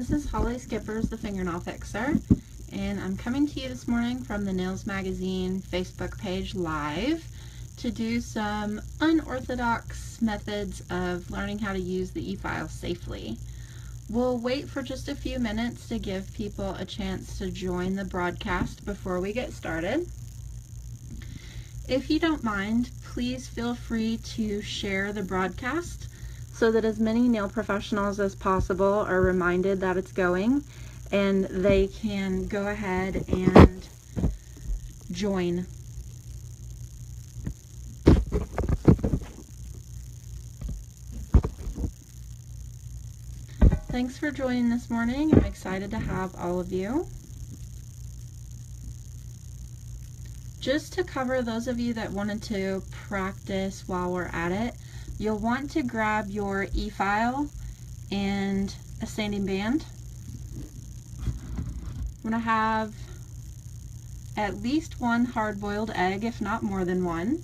this is Holly Skipper's the Fingernail Fixer, and I'm coming to you this morning from the Nails Magazine Facebook page live to do some unorthodox methods of learning how to use the e-file safely. We'll wait for just a few minutes to give people a chance to join the broadcast before we get started. If you don't mind, please feel free to share the broadcast so that as many nail professionals as possible are reminded that it's going and they can go ahead and join. Thanks for joining this morning. I'm excited to have all of you. Just to cover those of you that wanted to practice while we're at it, you'll want to grab your e-file and a sanding band. I'm going to have at least one hard-boiled egg, if not more than one.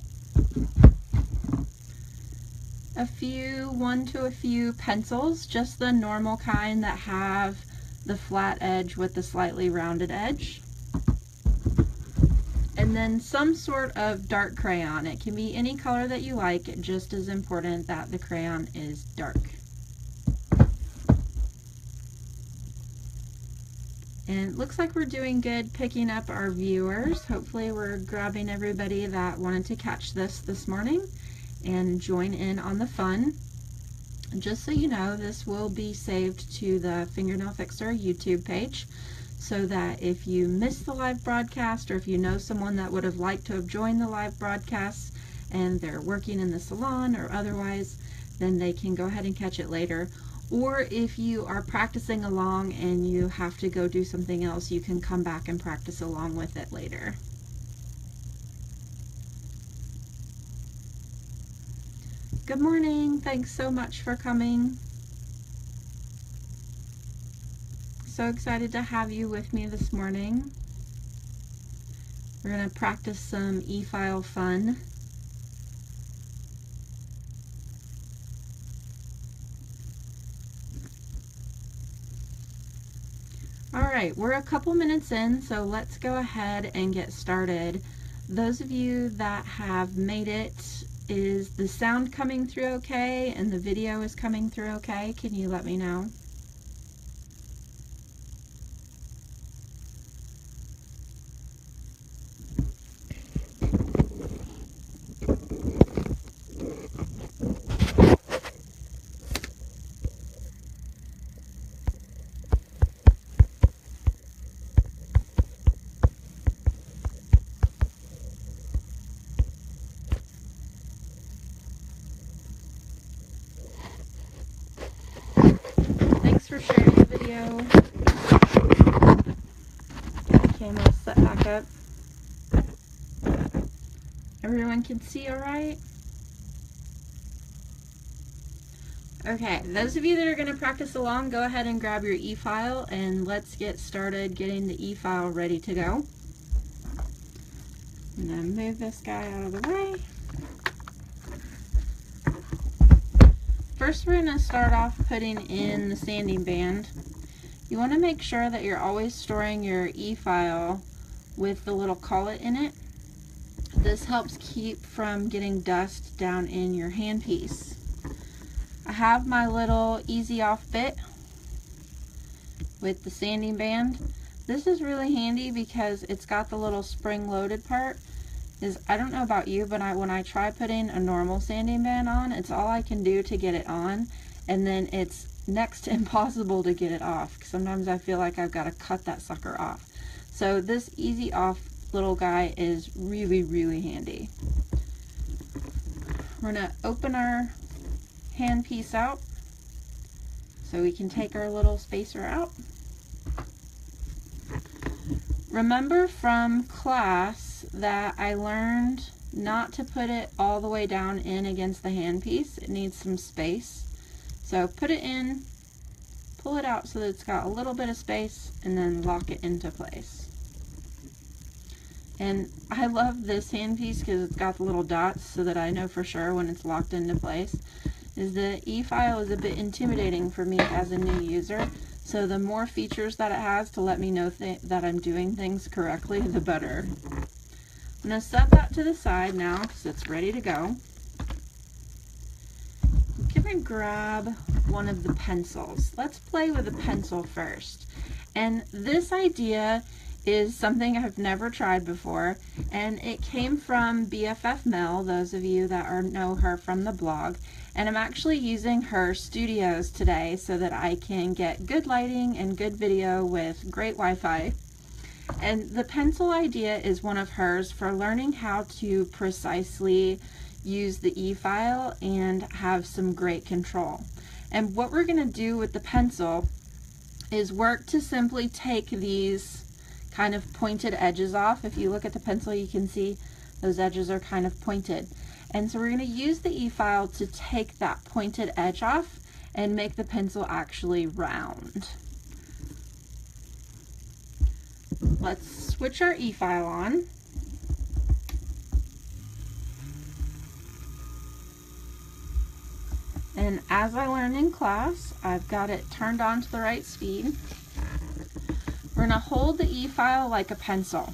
One to a few pencils, just the normal kind that have the flat edge with the slightly rounded edge. And then some sort of dark crayon. It can be any color that you like, just as important that the crayon is dark. And it looks like we're doing good picking up our viewers. Hopefully we're grabbing everybody that wanted to catch this morning and join in on the fun. And just so you know, this will be saved to the Fingernail Fixer YouTube page, so that if you missed the live broadcast, or if you know someone that would have liked to have joined the live broadcast and they're working in the salon or otherwise, then they can go ahead and catch it later. Or if you are practicing along and you have to go do something else, you can come back and practice along with it later. Good morning. Thanks so much for coming. So excited to have you with me this morning. We're going to practice some e-file fun. Alright, we're a couple minutes in, so let's go ahead and get started. Those of you that have made it, is the sound coming through okay and the video is coming through okay? Can you let me know? For sharing the video. Get the camera set back up. Everyone can see all right? Okay, those of you that are going to practice along, go ahead and grab your e-file and let's get started getting the e-file ready to go. I'm going to move this guy out of the way. First, we're going to start off putting in the sanding band. You want to make sure that you're always storing your e-file with the little collet in it. This helps keep from getting dust down in your handpiece. I have my little easy-off bit with the sanding band. This is really handy because it's got the little spring-loaded part. I don't know about you, but when I try putting a normal sanding band on, it's all I can do to get it on, and then it's next to impossible to get it off. Sometimes I feel like I've got to cut that sucker off. So this easy off little guy is really, really handy. We're going to open our handpiece out so we can take our little spacer out. Remember from class that I learned not to put it all the way down in against the handpiece. It needs some space. So put it in, pull it out so that it's got a little bit of space, and then lock it into place. And I love this handpiece because it's got the little dots so that I know for sure when it's locked into place. The e-file is a bit intimidating for me as a new user, So the more features that it has to let me know that I'm doing things correctly, the better. I'm going to set that to the side now because it's ready to go. I'm going to grab one of the pencils. Let's play with a pencil first. And this idea is something I've never tried before, and it came from BFF Mel, those of you that know her from the blog, and I'm actually using her studios today so that I can get good lighting and good video with great Wi-Fi. And the pencil idea is one of hers for learning how to precisely use the e-file and have some great control. And what we're going to do with the pencil is work to simply take these kind of pointed edges off. If you look at the pencil, you can see those edges are kind of pointed. And so we're going to use the e-file to take that pointed edge off and make the pencil actually round. Let's switch our e-file on. And as I learned in class, I've got it turned on to the right speed. We're going to hold the e-file like a pencil.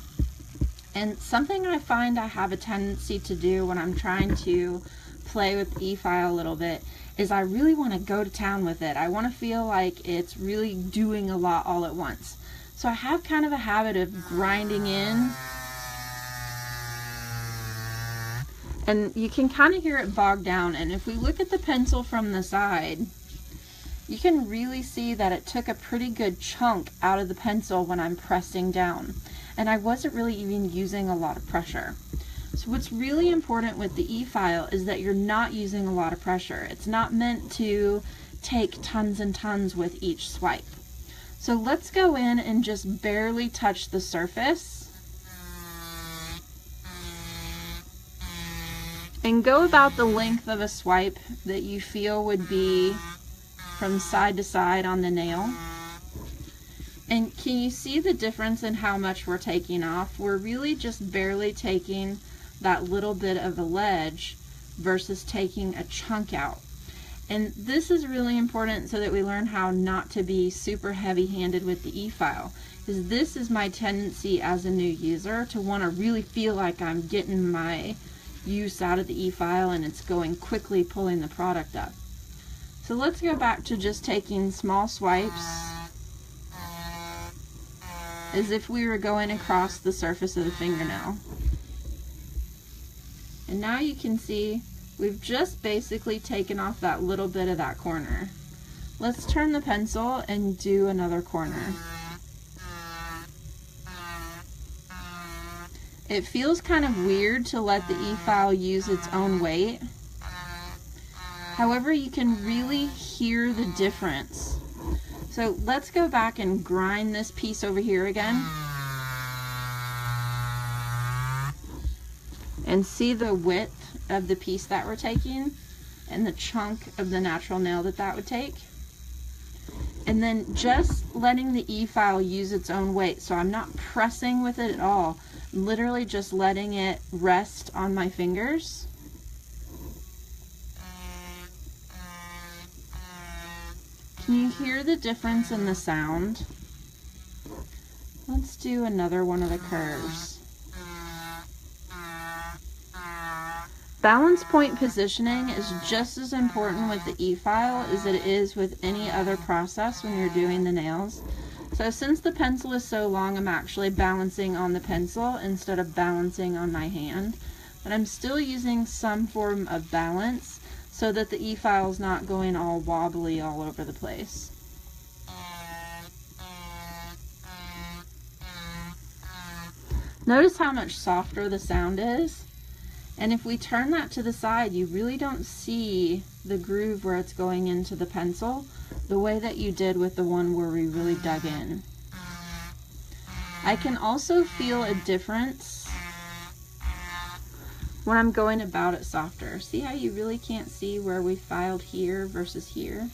And something I find I have a tendency to do when I'm trying to play with the e-file a little bit is I really want to go to town with it. I want to feel like it's really doing a lot all at once. So I have kind of a habit of grinding in. And you can kind of hear it bog down. And if we look at the pencil from the side, you can really see that it took a pretty good chunk out of the pencil when I'm pressing down. And I wasn't really even using a lot of pressure. So what's really important with the e-file is that you're not using a lot of pressure. It's not meant to take tons and tons with each swipe. So let's go in and just barely touch the surface. And go about the length of a swipe that you feel would be from side to side on the nail. And can you see the difference in how much we're taking off? We're really just barely taking that little bit of the ledge versus taking a chunk out. And this is really important so that we learn how not to be super heavy-handed with the e-file. Because this is my tendency as a new user to want to really feel like I'm getting my use out of the e-file and it's going quickly pulling the product up. So let's go back to just taking small swipes as if we were going across the surface of the fingernail. And now you can see we've just basically taken off that little bit of that corner. Let's turn the pencil and do another corner. It feels kind of weird to let the e-file use its own weight. However, you can really hear the difference. So let's go back and grind this piece over here again. And see the width of the piece that we're taking and the chunk of the natural nail that would take. And then just letting the e-file use its own weight. So I'm not pressing with it at all. I'm literally just letting it rest on my fingers. Can you hear the difference in the sound? Let's do another one of the curves. Balance point positioning is just as important with the e-file as it is with any other process when you're doing the nails. So since the pencil is so long, I'm actually balancing on the pencil instead of balancing on my hand. But I'm still using some form of balance so that the e-file is not going all wobbly all over the place. Notice how much softer the sound is. And if we turn that to the side, you really don't see the groove where it's going into the pencil the way that you did with the one where we really dug in. I can also feel a difference when I'm going about it softer. See how you really can't see where we filed here versus here?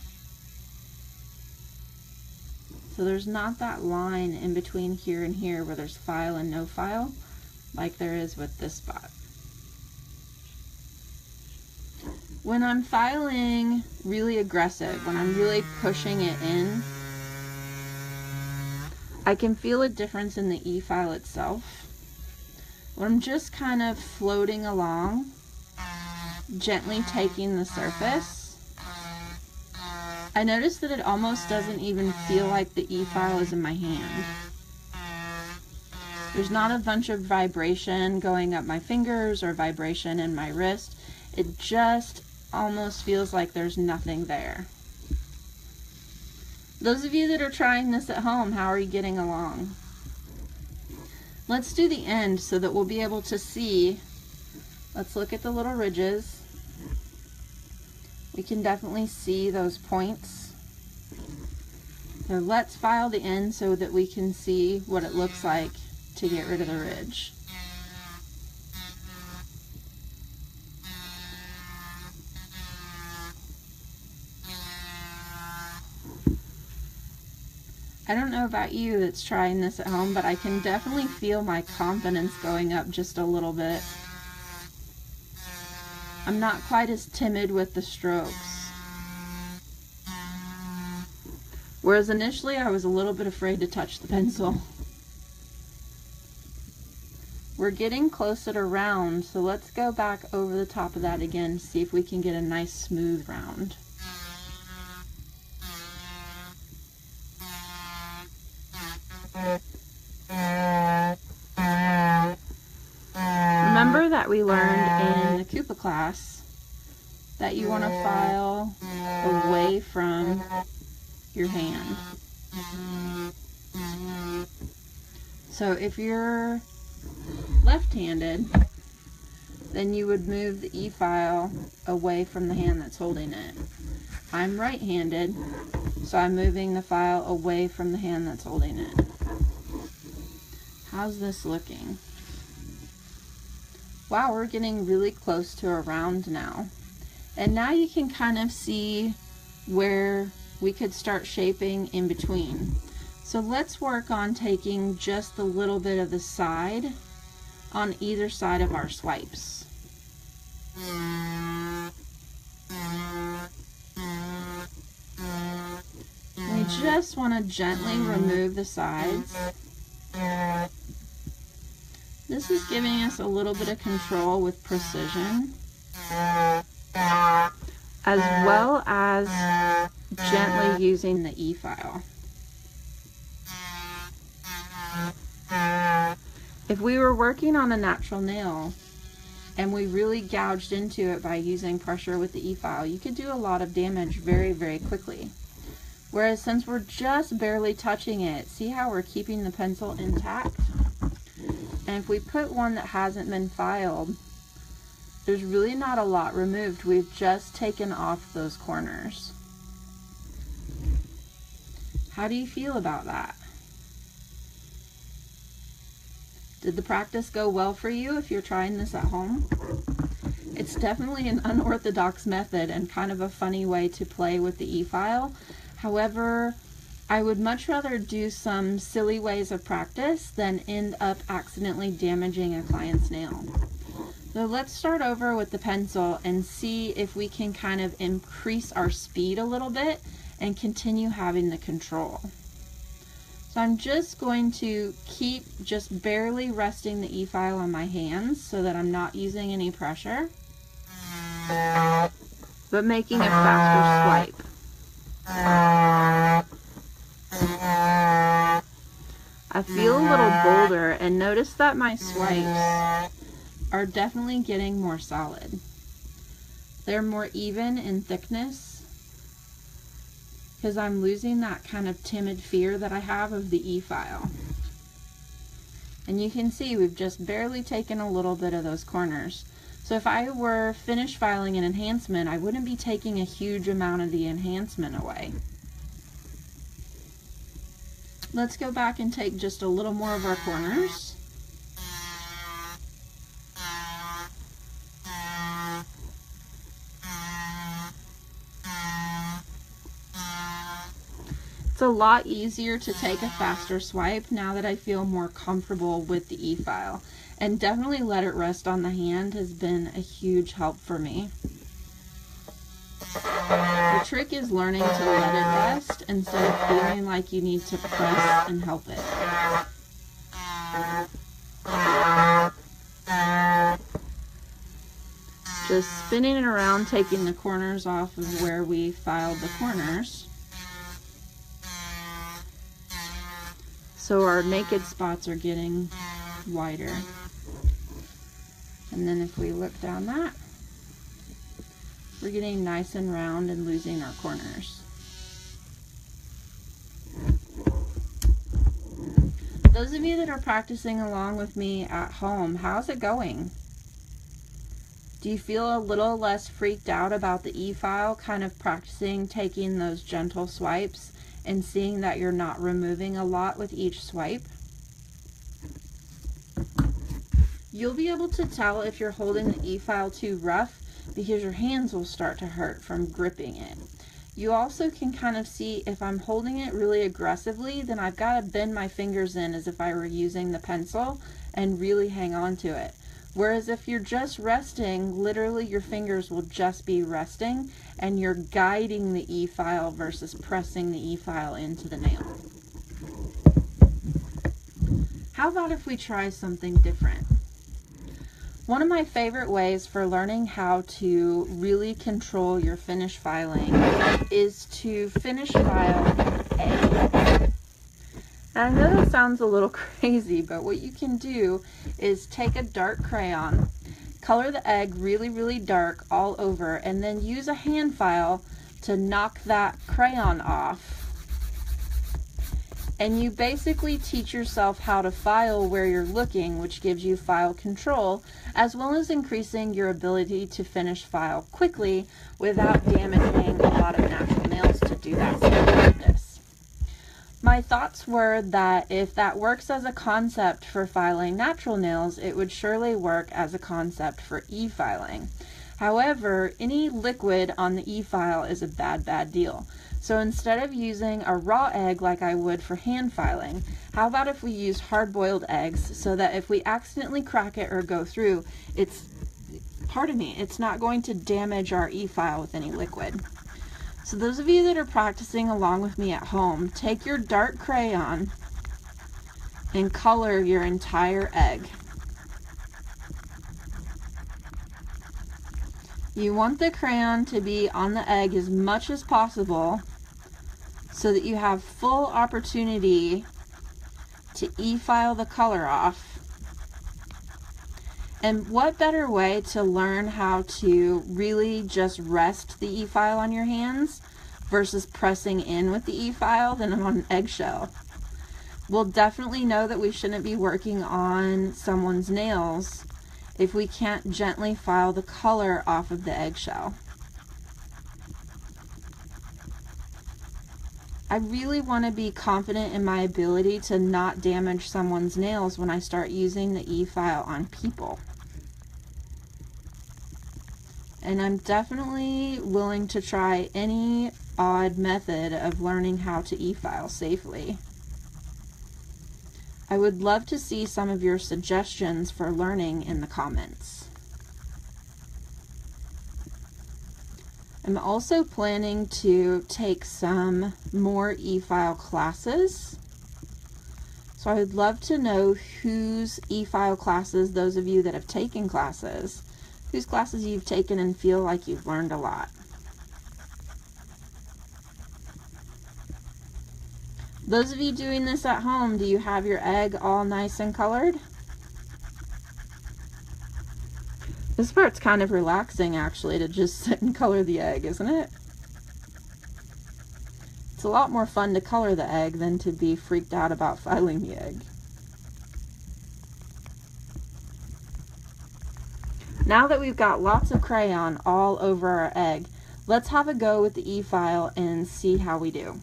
So there's not that line in between here and here where there's file and no file like there is with this spot. When I'm filing really aggressive, when I'm really pushing it in, I can feel a difference in the e-file itself. When I'm just kind of floating along, gently taking the surface, I notice that it almost doesn't even feel like the e-file is in my hand. There's not a bunch of vibration going up my fingers or vibration in my wrist. It just almost feels like there's nothing there. Those of you that are trying this at home, how are you getting along? Let's do the end so that we'll be able to see. Let's look at the little ridges. We can definitely see those points. So let's file the end so that we can see what it looks like to get rid of the ridge. I don't know about you that's trying this at home, but I can definitely feel my confidence going up just a little bit. I'm not quite as timid with the strokes. Whereas initially I was a little bit afraid to touch the pencil. We're getting closer to round, so let's go back over the top of that again, see if we can get a nice smooth round. Remember that we learned in the Kupa class that you want to file away from your hand. So if you're left-handed, then you would move the e-file away from the hand that's holding it. I'm right-handed, so I'm moving the file away from the hand that's holding it. How's this looking? Wow, we're getting really close to a round now. And now you can kind of see where we could start shaping in between. So let's work on taking just a little bit of the side on either side of our swipes. We just want to gently remove the sides. This is giving us a little bit of control with precision, as well as gently using the e-file. If we were working on a natural nail and we really gouged into it by using pressure with the e-file, you could do a lot of damage very, very quickly. Whereas since we're just barely touching it, see how we're keeping the pencil intact? And if we put one that hasn't been filed, there's really not a lot removed. We've just taken off those corners. How do you feel about that? Did the practice go well for you if you're trying this at home? It's definitely an unorthodox method and kind of a funny way to play with the e-file. However, I would much rather do some silly ways of practice than end up accidentally damaging a client's nail. So let's start over with the pencil and see if we can kind of increase our speed a little bit and continue having the control. So I'm just going to keep just barely resting the e-file on my hands so that I'm not using any pressure, but making a faster swipe. I feel a little bolder, and notice that my swipes are definitely getting more solid. They're more even in thickness because I'm losing that kind of timid fear that I have of the e-file. And you can see we've just barely taken a little bit of those corners. So if I were finished filing an enhancement, I wouldn't be taking a huge amount of the enhancement away. Let's go back and take just a little more of our corners. It's a lot easier to take a faster swipe now that I feel more comfortable with the e-file. And definitely let it rest on the hand has been a huge help for me. The trick is learning to let it rest instead of feeling like you need to press and help it. Just spinning it around, taking the corners off of where we filed the corners, so our naked spots are getting wider. And then if we look down that, we're getting nice and round and losing our corners. Those of you that are practicing along with me at home, how's it going? Do you feel a little less freaked out about the e-file, kind of practicing taking those gentle swipes and seeing that you're not removing a lot with each swipe? You'll be able to tell if you're holding the e-file too rough because your hands will start to hurt from gripping it. You also can kind of see if I'm holding it really aggressively, then I've got to bend my fingers in as if I were using the pencil and really hang on to it. Whereas if you're just resting, literally your fingers will just be resting and you're guiding the e-file versus pressing the e-file into the nail. How about if we try something different? One of my favorite ways for learning how to really control your finish filing is to finish file an egg. I know that sounds a little crazy, but what you can do is take a dark crayon, color the egg really, really dark all over, and then use a hand file to knock that crayon off. And you basically teach yourself how to file where you're looking, which gives you file control, as well as increasing your ability to finish file quickly without damaging a lot of natural nails to do that same practice. My thoughts were that if that works as a concept for filing natural nails, it would surely work as a concept for e-filing. However, any liquid on the e-file is a bad deal. So instead of using a raw egg like I would for hand filing, how about if we use hard-boiled eggs so that if we accidentally crack it or go through, it's not going to damage our e-file with any liquid. So those of you that are practicing along with me at home, take your dark crayon and color your entire egg. You want the crayon to be on the egg as much as possible so that you have full opportunity to e-file the color off. And what better way to learn how to really just rest the e-file on your hands versus pressing in with the e-file than on an eggshell? We'll definitely know that we shouldn't be working on someone's nails if we can't gently file the color off of the eggshell. I really want to be confident in my ability to not damage someone's nails when I start using the e-file on people. And I'm definitely willing to try any odd method of learning how to e-file safely. I would love to see some of your suggestions for learning in the comments. I'm also planning to take some more e-file classes. So I would love to know whose e-file classes, those of you that have taken classes, whose classes you've taken and feel like you've learned a lot. Those of you doing this at home, do you have your egg all nice and colored? This part's kind of relaxing actually, to just sit and color the egg, isn't it? It's a lot more fun to color the egg than to be freaked out about filing the egg. Now that we've got lots of crayon all over our egg, let's have a go with the e-file and see how we do.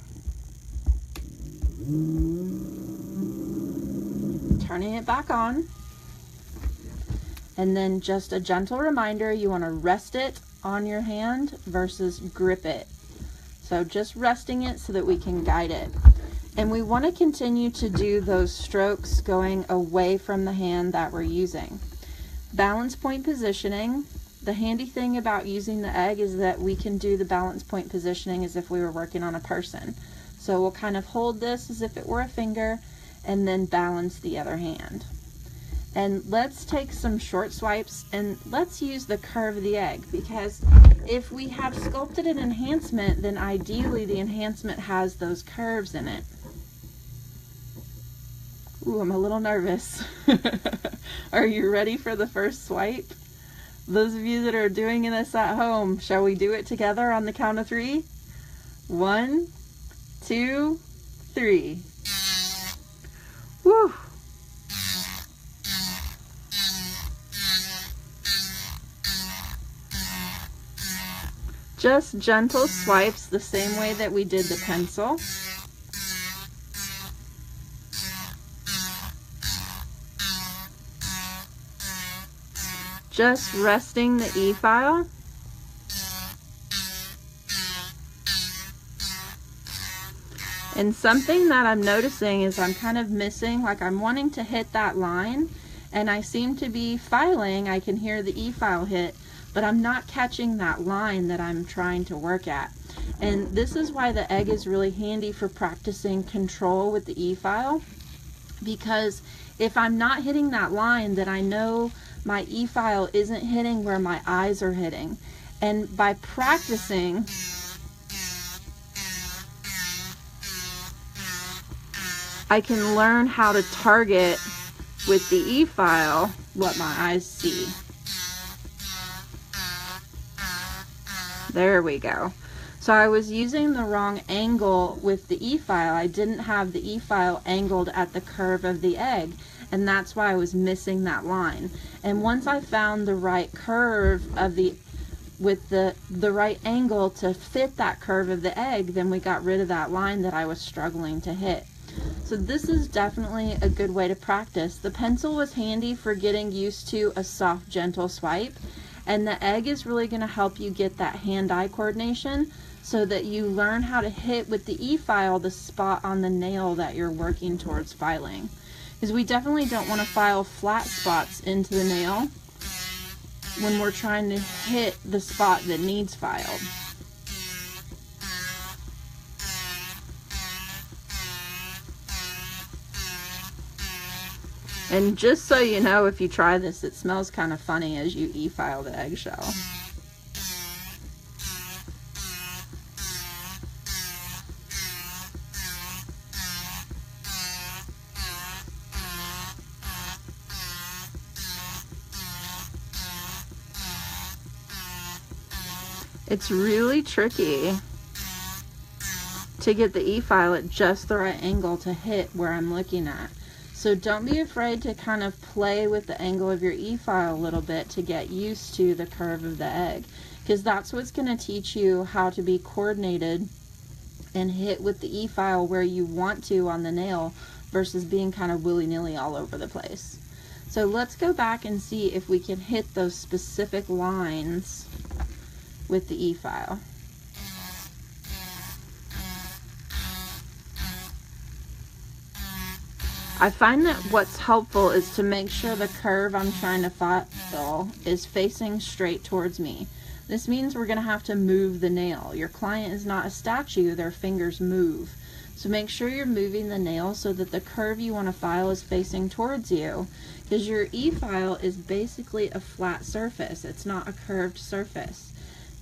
Turning it back on. And then just a gentle reminder, you want to rest it on your hand versus grip it. So just resting it so that we can guide it. And we want to continue to do those strokes going away from the hand that we're using. Balance point positioning, The handy thing about using the egg is that we can do the balance point positioning as if we were working on a person. So we'll kind of hold this as if it were a finger and then balance the other hand. And let's take some short swipes and let's use the curve of the egg, because if we have sculpted an enhancement, then ideally the enhancement has those curves in it. Ooh, I'm a little nervous. Are you ready for the first swipe? Those of you that are doing this at home, shall we do it together on the count of 3? 1, 2, 3. Woo! Just gentle swipes the same way that we did the pencil. Just resting the E-file. And something that I'm noticing is I'm kind of missing, like I'm wanting to hit that line, and I seem to be filing, I can hear the E-file hit, but I'm not catching that line that I'm trying to work at. And this is why the egg is really handy for practicing control with the E-file, because if I'm not hitting that line, then I know my E-file isn't hitting where my eyes are hitting. And by practicing, I can learn how to target with the E-file what my eyes see. There we go. So I was using the wrong angle with the E-file. I didn't have the E-file angled at the curve of the egg, and that's why I was missing that line. And once I found the right curve of with the right angle to fit that curve of the egg, then we got rid of that line that I was struggling to hit. So this is definitely a good way to practice. The pencil was handy for getting used to a soft, gentle swipe, and the egg is really going to help you get that hand-eye coordination so that you learn how to hit with the E-file the spot on the nail that you're working towards filing. Because we definitely don't want to file flat spots into the nail when we're trying to hit the spot that needs filed. And just so you know, if you try this, it smells kind of funny as you E-file the eggshell. It's really tricky to get the E-file at just the right angle to hit where I'm looking at. So don't be afraid to kind of play with the angle of your E-file a little bit to get used to the curve of the egg, because that's what's going to teach you how to be coordinated and hit with the E-file where you want to on the nail versus being kind of willy-nilly all over the place. So let's go back and see if we can hit those specific lines with the E-file. I find that what's helpful is to make sure the curve I'm trying to file is facing straight towards me. This means we're going to have to move the nail. Your client is not a statue, their fingers move. So make sure you're moving the nail so that the curve you want to file is facing towards you, because your E-file is basically a flat surface. It's not a curved surface.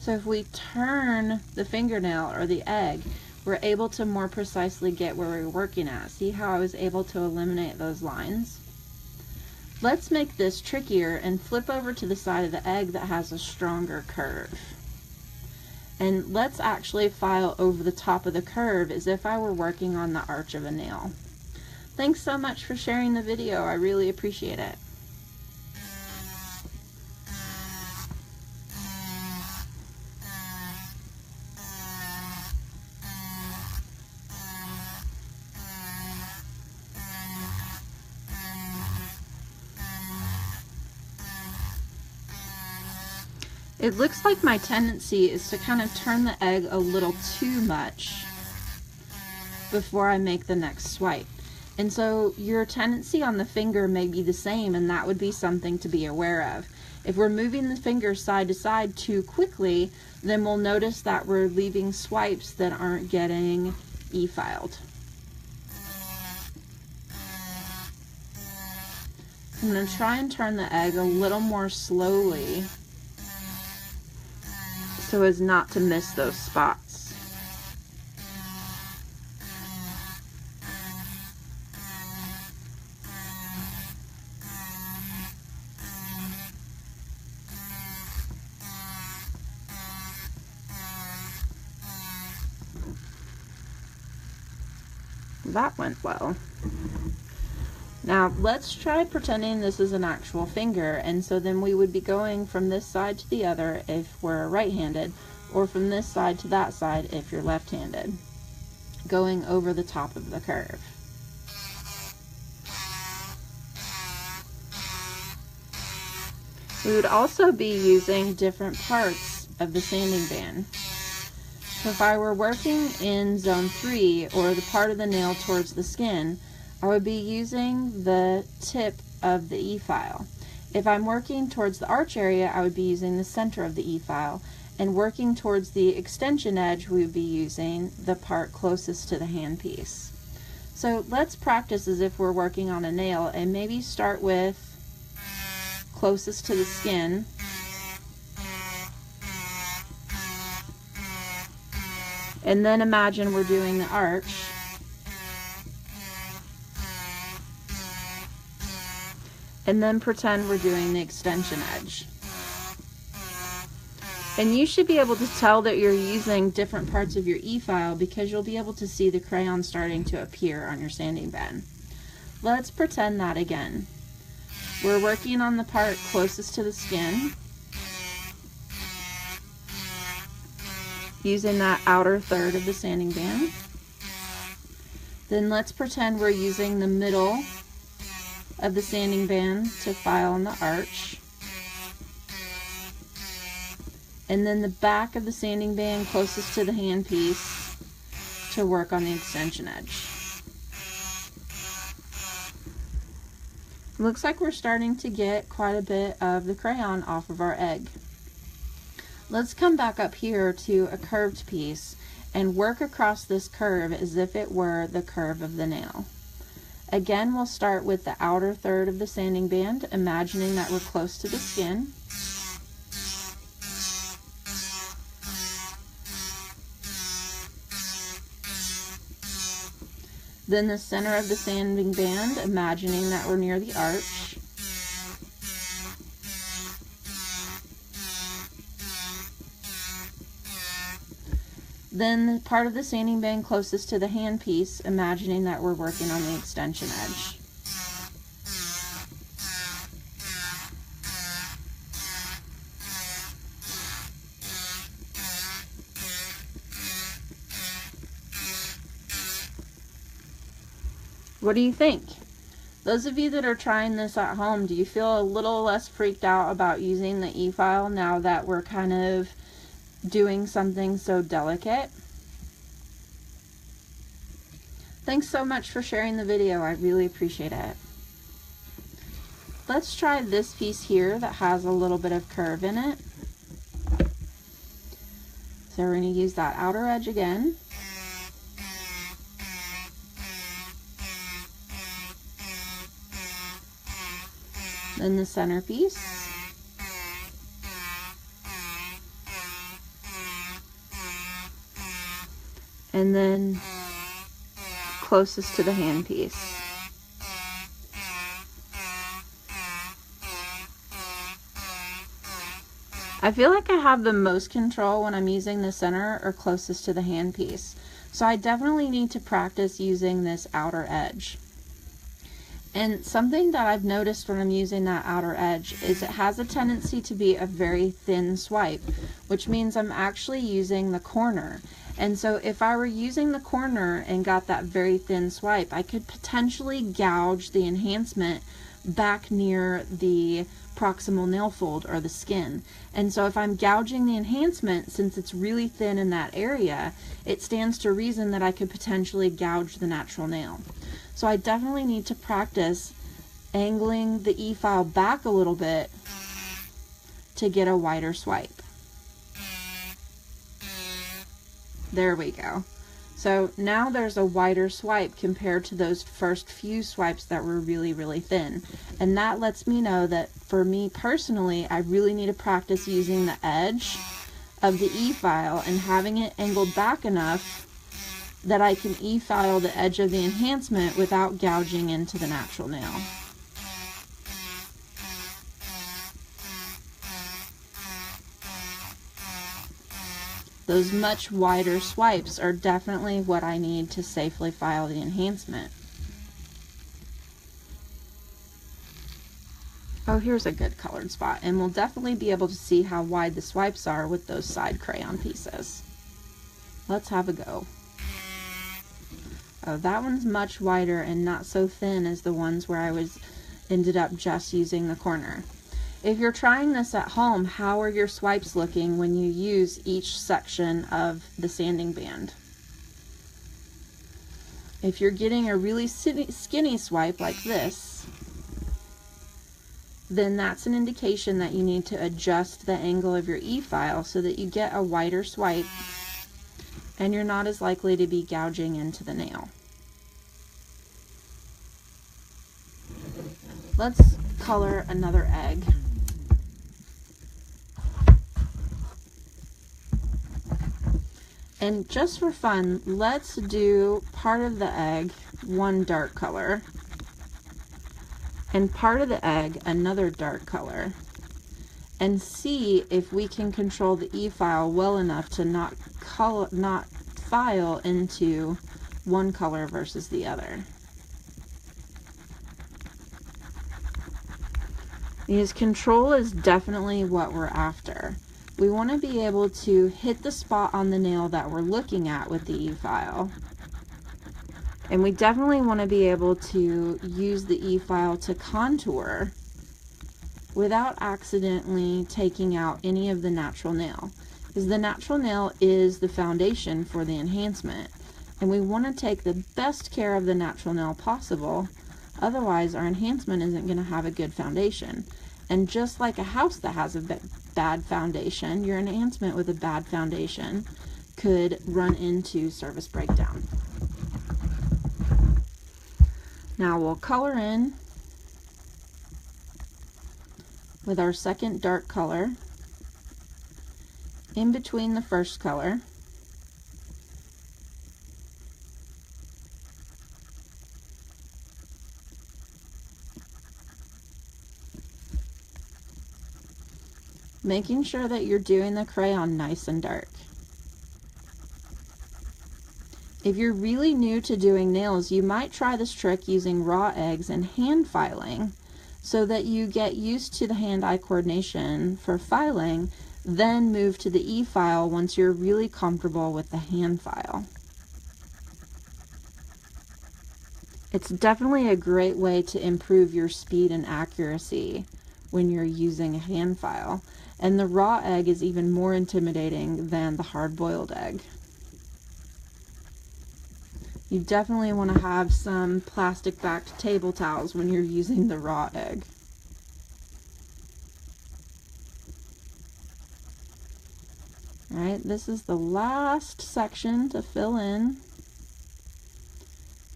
So if we turn the fingernail or the egg, we're able to more precisely get where we're working at. See how I was able to eliminate those lines? Let's make this trickier and flip over to the side of the egg that has a stronger curve. And let's actually file over the top of the curve as if I were working on the arch of a nail. Thanks so much for sharing the video. I really appreciate it. It looks like my tendency is to kind of turn the egg a little too much before I make the next swipe. And so your tendency on the finger may be the same, and that would be something to be aware of. If we're moving the fingers side to side too quickly, then we'll notice that we're leaving swipes that aren't getting e-filed. I'm going to try and turn the egg a little more slowly so as not to miss those spots. That went well. Now let's try pretending this is an actual finger, and so then we would be going from this side to the other if we're right-handed, or from this side to that side if you're left-handed, going over the top of the curve. We would also be using different parts of the sanding band. So if I were working in zone 3, or the part of the nail towards the skin, I would be using the tip of the e-file. If I'm working towards the arch area, I would be using the center of the e-file. And working towards the extension edge, we would be using the part closest to the handpiece. So let's practice as if we're working on a nail, and maybe start with closest to the skin. And then imagine we're doing the arch. And then pretend we're doing the extension edge. And you should be able to tell that you're using different parts of your e-file because you'll be able to see the crayon starting to appear on your sanding bed. Let's pretend that again. We're working on the part closest to the skin, using that outer third of the sanding band. Then let's pretend we're using the middle of the sanding band to file on the arch, and then the back of the sanding band closest to the handpiece to work on the extension edge. Looks like we're starting to get quite a bit of the crayon off of our egg. Let's come back up here to a curved piece and work across this curve as if it were the curve of the nail. Again, we'll start with the outer third of the sanding band, imagining that we're close to the skin. Then the center of the sanding band, imagining that we're near the arch. Then the part of the sanding band closest to the handpiece, imagining that we're working on the extension edge. What do you think? Those of you that are trying this at home, do you feel a little less freaked out about using the e-file now that we're kind of doing something so delicate? Thanks so much for sharing the video. I really appreciate it. Let's try this piece here that has a little bit of curve in it. So we're going to use that outer edge again. Then the center piece. And then closest to the handpiece. I feel like I have the most control when I'm using the center or closest to the handpiece. So I definitely need to practice using this outer edge. And something that I've noticed when I'm using that outer edge is it has a tendency to be a very thin swipe, which means I'm actually using the corner. And so if I were using the corner and got that very thin swipe, I could potentially gouge the enhancement back near the proximal nail fold or the skin. And so if I'm gouging the enhancement, since it's really thin in that area, it stands to reason that I could potentially gouge the natural nail. So I definitely need to practice angling the e-file back a little bit to get a wider swipe. There we go. So now there's a wider swipe compared to those first few swipes that were really, really thin. And that lets me know that for me personally, I really need to practice using the edge of the e-file and having it angled back enough that I can e-file the edge of the enhancement without gouging into the natural nail. Those much wider swipes are definitely what I need to safely file the enhancement. Oh, here's a good colored spot, and we'll definitely be able to see how wide the swipes are with those side crayon pieces. Let's have a go. Oh, that one's much wider and not so thin as the ones where I ended up just using the corner. If you're trying this at home, how are your swipes looking when you use each section of the sanding band? If you're getting a really skinny swipe like this, then that's an indication that you need to adjust the angle of your e-file so that you get a wider swipe and you're not as likely to be gouging into the nail. Let's color another egg. And just for fun, let's do part of the egg one dark color and part of the egg another dark color, and see if we can control the e-file well enough to not file into one color versus the other. Because control is definitely what we're after. We want to be able to hit the spot on the nail that we're looking at with the e-file. And we definitely want to be able to use the e-file to contour without accidentally taking out any of the natural nail. Because the natural nail is the foundation for the enhancement. And we want to take the best care of the natural nail possible. Otherwise, our enhancement isn't going to have a good foundation. And just like a house that has a bad foundation, your enhancement with a bad foundation could run into service breakdown. Now we'll color in with our second dark color in between the first color. Making sure that you're doing the crayon nice and dark. If you're really new to doing nails, you might try this trick using raw eggs and hand filing so that you get used to the hand-eye coordination for filing, then move to the e-file once you're really comfortable with the hand file. It's definitely a great way to improve your speed and accuracy when you're using a hand file. And the raw egg is even more intimidating than the hard-boiled egg. You definitely want to have some plastic-backed table towels when you're using the raw egg. Alright, this is the last section to fill in.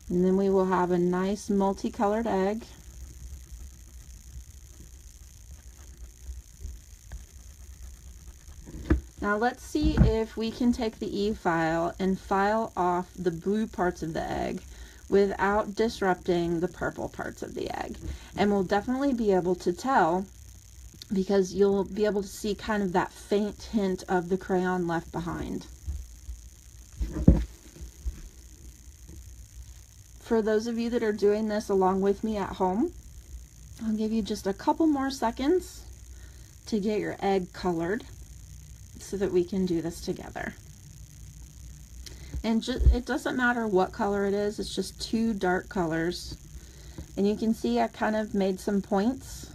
And then we will have a nice multicolored egg. Now let's see if we can take the e-file and file off the blue parts of the egg without disrupting the purple parts of the egg. And we'll definitely be able to tell because you'll be able to see kind of that faint hint of the crayon left behind. For those of you that are doing this along with me at home, I'll give you just a couple more seconds to get your egg colored so that we can do this together. And it doesn't matter what color it is, it's just two dark colors. And you can see I kind of made some points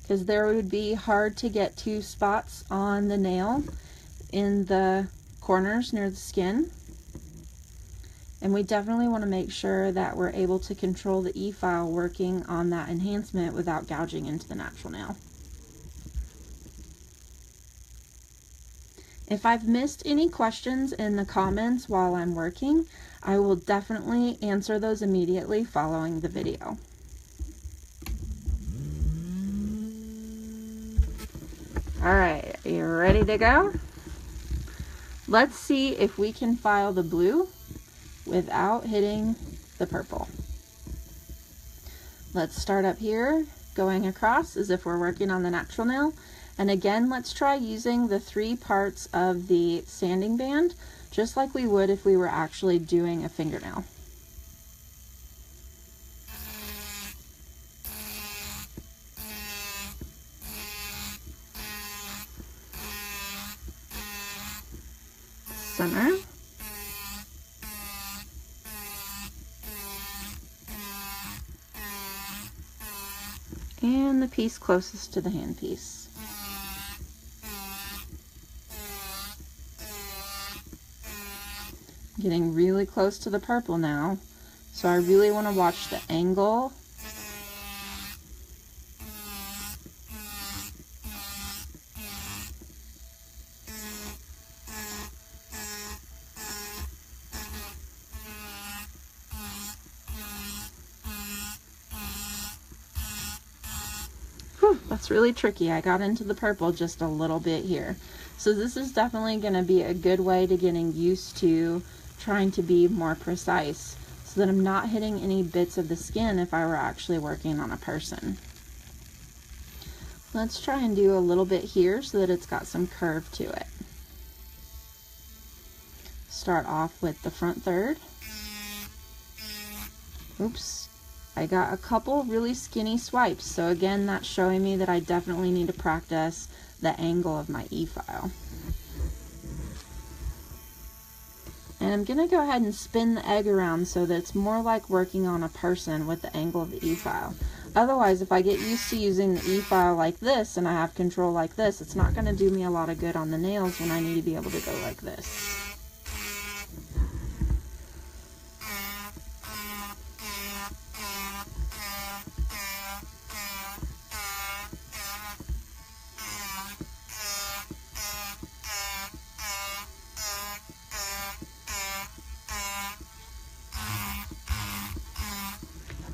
because there would be hard to get two spots on the nail in the corners near the skin. And we definitely want to make sure that we're able to control the e-file working on that enhancement without gouging into the natural nail. If I've missed any questions in the comments while I'm working, I will definitely answer those immediately following the video. Alright, are you ready to go? Let's see if we can file the blue without hitting the purple. Let's start up here, going across as if we're working on the natural nail. And again, let's try using the 3 parts of the sanding band, just like we would if we were actually doing a fingernail. Center. And the piece closest to the handpiece. Getting really close to the purple now, so I really want to watch the angle. Whew, that's really tricky. I got into the purple just a little bit here. So this is definitely going to be a good way to getting used to trying to be more precise so that I'm not hitting any bits of the skin if I were actually working on a person. Let's try and do a little bit here so that it's got some curve to it. Start off with the front third. Oops, I got a couple really skinny swipes, so again that's showing me that I definitely need to practice the angle of my E-file. And I'm going to go ahead and spin the egg around so that it's more like working on a person with the angle of the E-file. Otherwise, if I get used to using the E-file like this and I have control like this, it's not going to do me a lot of good on the nails when I need to be able to go like this.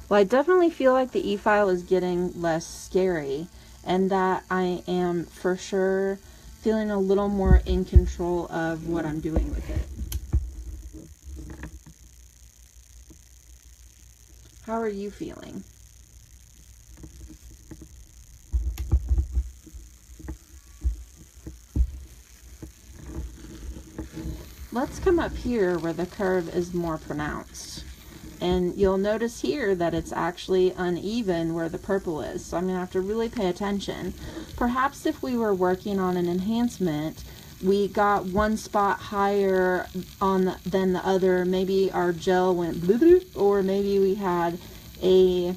Well, I definitely feel like the E-file is getting less scary and that I am for sure feeling a little more in control of what I'm doing with it. How are you feeling? Let's come up here where the curve is more pronounced. And you'll notice here that it's actually uneven where the purple is. So I'm going to have to really pay attention. Perhaps if we were working on an enhancement, we got one spot higher than the other. Maybe our gel went blue, or maybe we had a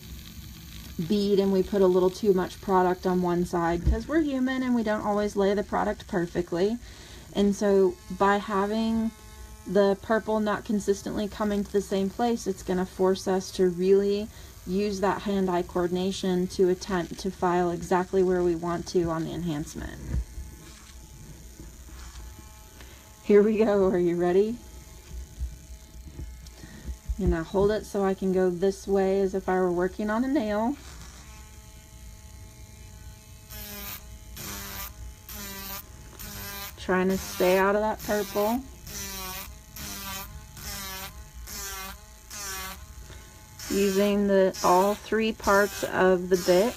bead and we put a little too much product on one side, because we're human and we don't always lay the product perfectly. And so by having the purple not consistently coming to the same place, it's going to force us to really use that hand-eye coordination to attempt to file exactly where we want to on the enhancement. Here we go. Are you ready? I'm going to hold it so I can go this way as if I were working on a nail. Trying to stay out of that purple. Using all 3 parts of the bit.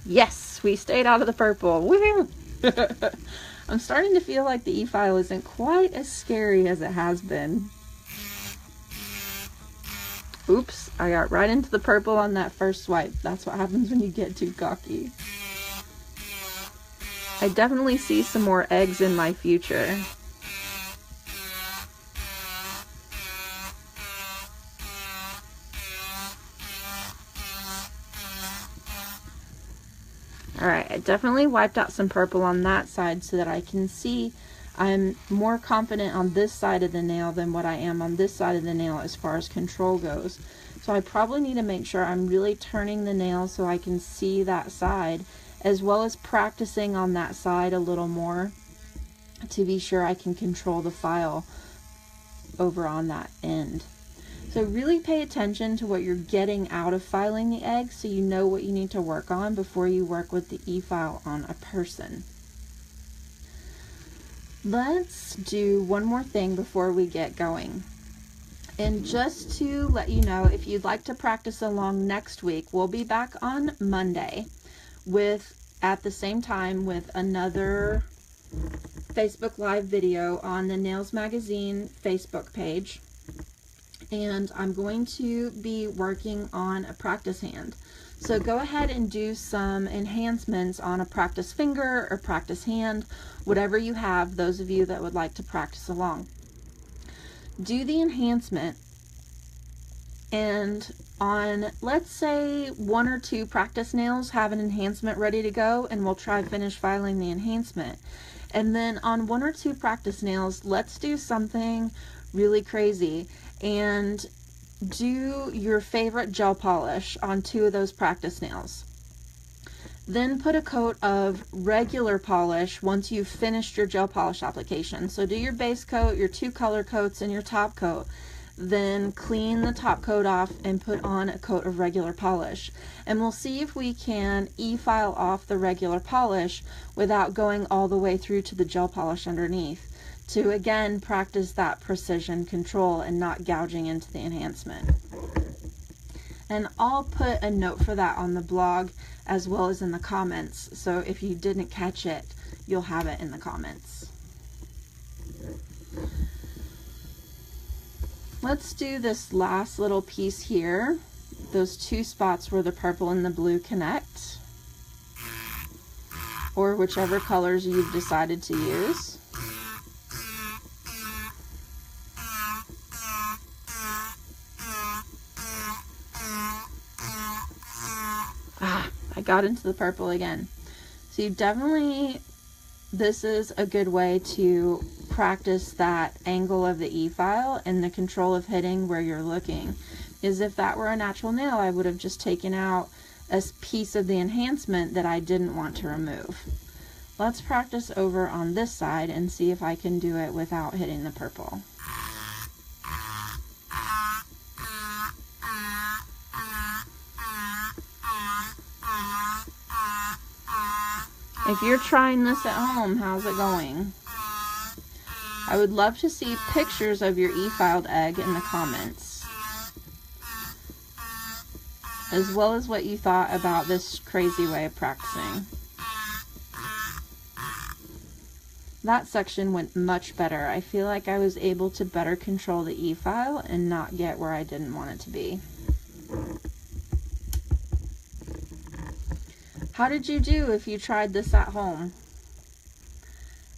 Yes, we stayed out of the purple. Woohoo! I'm starting to feel like the E-file isn't quite as scary as it has been. Oops, I got right into the purple on that first swipe. That's what happens when you get too cocky. I definitely see some more eggs in my future. Alright, I definitely wiped out some purple on that side so that I can see I'm more confident on this side of the nail than what I am on this side of the nail as far as control goes. So I probably need to make sure I'm really turning the nail so I can see that side as well as practicing on that side a little more to be sure I can control the file over on that end. So really pay attention to what you're getting out of filing the egg so you know what you need to work on before you work with the e-file on a person. Let's do one more thing before we get going. And just to let you know, if you'd like to practice along next week, we'll be back on Monday at the same time with another Facebook Live video on the Nails Magazine Facebook page. And I'm going to be working on a practice hand. So go ahead and do some enhancements on a practice finger or practice hand, whatever you have, those of you that would like to practice along. Do the enhancement, and on, let's say, 1 or 2 practice nails, have an enhancement ready to go, and we'll try to finish filing the enhancement. And then on 1 or 2 practice nails, let's do something really crazy and do your favorite gel polish on 2 of those practice nails. Then put a coat of regular polish once you've finished your gel polish application. So do your base coat, your 2 color coats, and your top coat. Then clean the top coat off and put on a coat of regular polish. And we'll see if we can e-file off the regular polish without going all the way through to the gel polish underneath, to again practice that precision control and not gouging into the enhancement. And I'll put a note for that on the blog as well as in the comments, so if you didn't catch it, you'll have it in the comments. Let's do this last little piece here, those 2 spots where the purple and the blue connect, or whichever colors you've decided to use. I got into the purple again. So you definitely, this is a good way to practice that angle of the e-file and the control of hitting where you're looking. Is if that were a natural nail, I would have just taken out a piece of the enhancement that I didn't want to remove. Let's practice over on this side and see if I can do it without hitting the purple. If you're trying this at home, how's it going? I would love to see pictures of your e-filed egg in the comments, as well as what you thought about this crazy way of practicing. That section went much better. I feel like I was able to better control the e-file and not get where I didn't want it to be. How did you do if you tried this at home?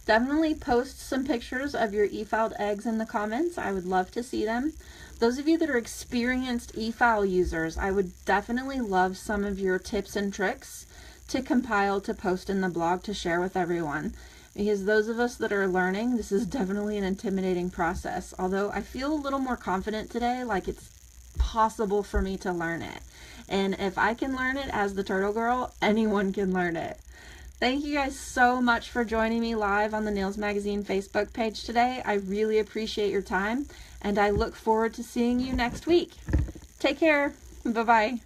Definitely post some pictures of your e-filed eggs in the comments. I would love to see them. Those of you that are experienced e-file users, I would definitely love some of your tips and tricks to compile to post in the blog to share with everyone. Because those of us that are learning, this is definitely an intimidating process. Although I feel a little more confident today, like it's possible for me to learn it. And if I can learn it as the Turtle Girl, anyone can learn it. Thank you guys so much for joining me live on the Nails Magazine Facebook page today. I really appreciate your time, and I look forward to seeing you next week. Take care. Bye-bye.